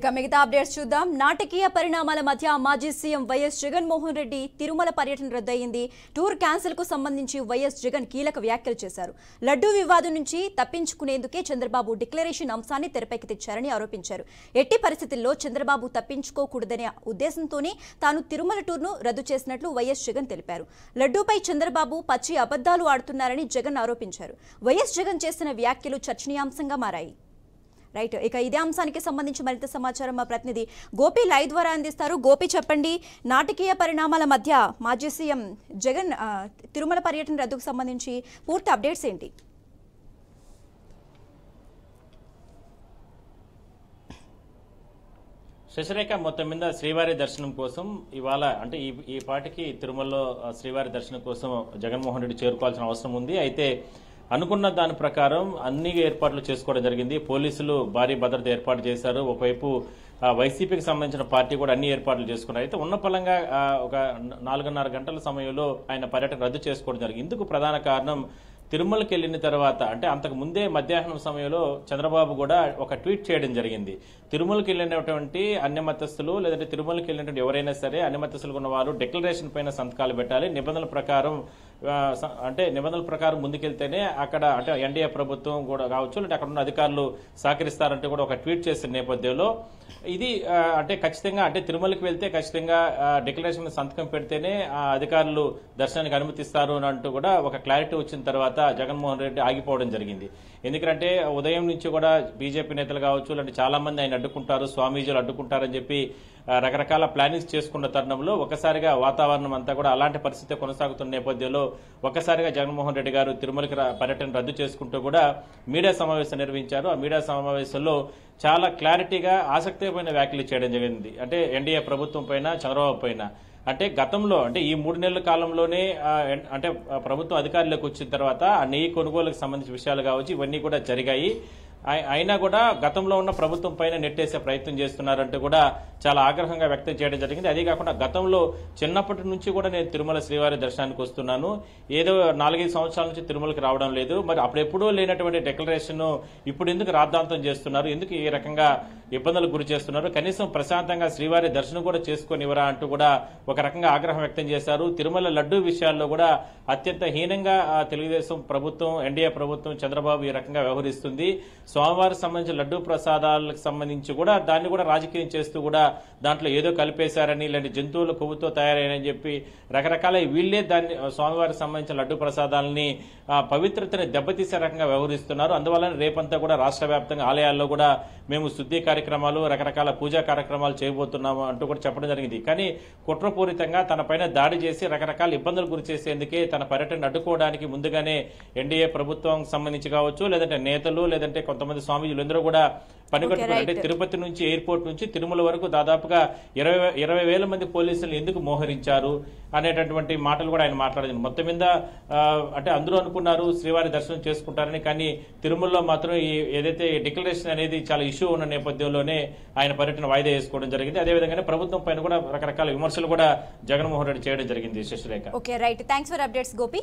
మిగతా అప్డేట్స్ చూద్దాం. నాటకీయ పరిణామాల మధ్య మాజీ సీఎం వైఎస్ జగన్మోహన్ రెడ్డి తిరుమల పర్యటన రద్దయింది. టూర్ క్యాన్సిల్ కు సంబంధించి వైఎస్ జగన్ కీలక వ్యాఖ్యలు చేశారు. లడ్డూ వివాదం నుంచి తప్పించుకునేందుకే చంద్రబాబు డిక్లరేషన్ అంశాన్ని తెరపైకి తెచ్చారని ఆరోపించారు. ఎట్టి పరిస్థితుల్లో చంద్రబాబు తప్పించుకోకూడదనే ఉద్దేశంతోనే తాను తిరుమల టూర్ను రద్దు చేసినట్లు వైఎస్ జగన్ తెలిపారు. లడ్డూపై చంద్రబాబు పచ్చి అబద్దాలు ఆడుతున్నారని జగన్ ఆరోపించారు. వైఎస్ జగన్ చేసిన వ్యాఖ్యలు చర్చనీయాంశంగా మారాయి. రైట్, ఇక ఇదే అంశానికి సంబంధించి మరింత సమాచారం మా ప్రతినిధి గోపి లైవ్ ద్వారా అందిస్తారు. గోపి, చెప్పండి, నాటకీయ పరిణామాల మధ్య మాజీ సీఎం జగన్ తిరుమల పర్యటన రద్దుకు సంబంధించి పూర్తి అప్డేట్స్ ఏంటి? శశిరేఖ, మొత్తం మీద శ్రీవారి దర్శనం కోసం ఇవాళ అంటే ఈ పాటికి తిరుమలలో శ్రీవారి దర్శనం కోసం జగన్మోహన్ రెడ్డి చేరుకోవాల్సిన అవసరం ఉంది. అయితే అనుకున్న దాని ప్రకారం అన్ని ఏర్పాట్లు చేసుకోవడం జరిగింది. పోలీసులు భారీ భద్రత ఏర్పాటు చేశారు. ఒకవైపు వైసీపీకి సంబంధించిన పార్టీ కూడా అన్ని ఏర్పాట్లు చేసుకున్నారు. అయితే ఉన్న పలంగా ఒక 4:30 గంటల సమయంలో ఆయన పర్యటన రద్దు చేసుకోవడం జరిగింది. ఇందుకు ప్రధాన కారణం తిరుమలకి వెళ్ళిన తర్వాత అంటే అంతకు ముందే మధ్యాహ్నం సమయంలో చంద్రబాబు కూడా ఒక ట్వీట్ చేయడం జరిగింది. తిరుమలకి వెళ్ళినటువంటి అన్యమతస్థులు లేదంటే తిరుమలకి వెళ్ళినటువంటి ఎవరైనా సరే అన్యమతస్థులు ఉన్న వారు డిక్లరేషన్ పైన సంతకాలు పెట్టాలి. నిబంధనల ప్రకారం ముందుకెళ్తేనే అక్కడ అంటే ఎన్డీఏ ప్రభుత్వం కూడా కావచ్చు అంటే అక్కడ ఉన్న అధికారులు సహకరిస్తారంటే కూడా ఒక ట్వీట్ చేసిన నేపథ్యంలో ఇది అంటే ఖచ్చితంగా అంటే తిరుమలకి వెళ్తే ఖచ్చితంగా డిక్లరేషన్ సంతకం పెడితేనే ఆ అధికారులు దర్శనానికి అనుమతిస్తారు అని అంటూ కూడా ఒక క్లారిటీ వచ్చిన తర్వాత జగన్మోహన్ రెడ్డి ఆగిపోవడం జరిగింది. ఎందుకంటే ఉదయం నుంచి కూడా బీజేపీ నేతలు కావచ్చు అంటే చాలా మంది ఆయన అడ్డుకుంటారు, స్వామీజీలు అడ్డుకుంటారని చెప్పి రకరకాల ప్లానింగ్స్ చేసుకున్న తరుణంలో ఒకసారిగా వాతావరణం అంతా కూడా అలాంటి పరిస్థితి కొనసాగుతున్న నేపథ్యంలో ఒకసారిగా జగన్మోహన్ రెడ్డి గారు తిరుమలకి పర్యటన రద్దు చేసుకుంటూ కూడా మీడియా సమావేశం నిర్వహించారు. ఆ మీడియా సమావేశంలో చాలా క్లారిటీగా ఆసక్తికరమైన వ్యాఖ్యలు చేయడం జరిగింది. అంటే ఎన్డీఏ ప్రభుత్వం పైన, చంద్రబాబు పైన అంటే గతంలో అంటే ఈ 3 నెలల కాలంలోనే అంటే ప్రభుత్వం అధికారంలోకి వచ్చిన తర్వాత ఆ నెయ్యి కొనుగోలుకు సంబంధించిన విషయాలు కావచ్చు ఇవన్నీ కూడా జరిగాయి. అయినా కూడా గతంలో ఉన్న ప్రభుత్వం పైన నెట్టేసే ప్రయత్నం చేస్తున్నారంటూ కూడా చాలా ఆగ్రహంగా వ్యక్తం చేయడం జరిగింది. అదే కాకుండా గతంలో చిన్నప్పటి నుంచి కూడా నేను తిరుమల శ్రీవారి దర్శనానికి వస్తున్నాను, ఏదో 4-5 సంవత్సరాల నుంచి తిరుమలకి రావడం లేదు, మరి అప్పుడెప్పుడూ లేనటువంటి డిక్లరేషన్ ఇప్పుడు ఎందుకు రాద్ధాంతం చేస్తున్నారు, ఎందుకు ఈ రకంగా ఇబ్బందులకు గురి చేస్తున్నారు, కనీసం ప్రశాంతంగా శ్రీవారి దర్శనం కూడా చేసుకునివరా అంటూ కూడా ఒక రకంగా ఆగ్రహం వ్యక్తం చేశారు. తిరుమల లడ్డూ విషయాల్లో కూడా అత్యంత హీనంగా తెలుగుదేశం ప్రభుత్వం, ఎన్డీఏ ప్రభుత్వం, చంద్రబాబు ఈ రకంగా వ్యవహరిస్తుంది. స్వామివారికి సంబంధించిన లడ్డూ ప్రసాదాలకు సంబంధించి కూడా దాన్ని కూడా రాజకీయం చేస్తూ కూడా దాంట్లో ఏదో కలిపేశారని ఇలాంటి జంతువుల కొవ్వుతో తయారైనని చెప్పి రకరకాల వీళ్లే దాన్ని స్వామివారికి సంబంధించిన లడ్డూ ప్రసాదాలని పవిత్రతని దెబ్బతీసే రకంగా వ్యవహరిస్తున్నారు. అందువల్ల రేపంతా కూడా రాష్ట్ర వ్యాప్తంగా ఆలయాల్లో కూడా మేము శుద్ధి కార్యక్రమాలు, రకరకాల పూజా కార్యక్రమాలు చేయబోతున్నాము అంటూ కూడా చెప్పడం జరిగింది. కానీ కుట్రపూరితంగా తన పైన దాడి చేసి రకరకాల ఇబ్బందులు గురి చేసేందుకే తన పర్యటన అడ్డుకోవడానికి ముందుగానే ఎన్డీఏ ప్రభుత్వం సంబంధించి కావచ్చు లేదంటే నేతలు లేదంటే కొంతమంది స్వామీజీలు అందరూ కూడా పనిగట్టుకున్నారు. అంటే తిరుపతి నుంచి ఎయిర్పోర్ట్ నుంచి తిరుమల వరకు దాదాపుగా 20,000 మంది పోలీసులు ఎందుకు మోహరించారు అనేటటువంటి మాటలు కూడా ఆయన మాట్లాడింది. మొత్తం మీద అంటే అందరూ అనుకున్నారు శ్రీవారి దర్శనం చేసుకుంటారని, కానీ తిరుమలలో మాత్రం ఏదైతే డిక్లరేషన్ అనేది చాలా ఇష్యూ ఉన్న నేపథ్యంలోనే ఆయన పర్యటన వాయిదా వేసుకోవడం జరిగింది. అదేవిధంగానే ప్రభుత్వం పైన కూడా రకరకాల విమర్శలు కూడా జగన్మోహన్ రెడ్డి చేయడం జరిగింది. Sasirekha. Okay, right, thanks for updates Gopi.